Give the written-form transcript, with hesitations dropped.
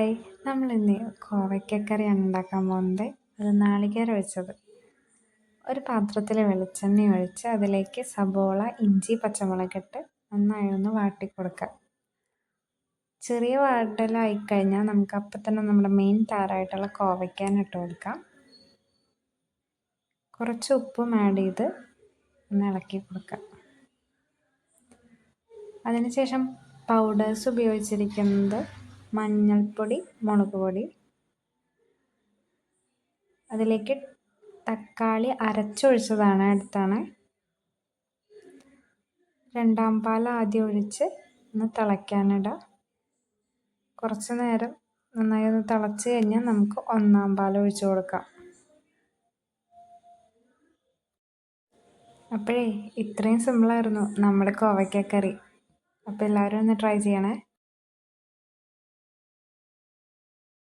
Hi, നമ്മളിന്ന് കോവയ്ക്കക്കറിയാണ് ഉണ്ടാക്കാൻ പോകുന്നത്. അത് നാളികേരം ഒഴിച്ചത്. ഒരു പാത്രത്തിൽ വെളിച്ചെണ്ണ ഒഴിച്ച് അതിലേക്ക് സബോള, ഇഞ്ചി, പച്ചമുളകിട്ട് നന്നായി ഒന്ന് വാട്ടി കൊടുക്കുക. ചെറിയ വാട്ടലായിക്കഴിഞ്ഞാൽ നമുക്ക് അപ്പം തന്നെ നമ്മുടെ മെയിൻ താരമായിട്ടുള്ള കോവയ്ക്കാൻ ഇട്ട് കൊടുക്കാം. കുറച്ച് ഉപ്പും ആഡ് ചെയ്ത് ഒന്ന് ഇളക്കി കൊടുക്കാം. അതിനുശേഷം പൗഡേഴ്സ് ഉപയോഗിച്ചിരിക്കുന്നത് മഞ്ഞൾപ്പൊടി, മുളക് പൊടി, അതിലേക്ക് തക്കാളി അരച്ചൊഴിച്ചതാണ് അടുത്താണ്. രണ്ടാം പാൽ ആദ്യം ഒഴിച്ച് ഒന്ന് തിളയ്ക്കാനിടുക. കുറച്ച് നേരം നന്നായി ഒന്ന് തിളച്ച് കഴിഞ്ഞാൽ നമുക്ക് ഒന്നാം പാൽ ഒഴിച്ച് കൊടുക്കാം. അപ്പോഴേ ഇത്രയും സിമ്പിളായിരുന്നു നമ്മുടെ കോവയ്ക്കക്കറി. അപ്പോൾ എല്ലാവരും ഒന്ന് ട്രൈ ചെയ്യണേ.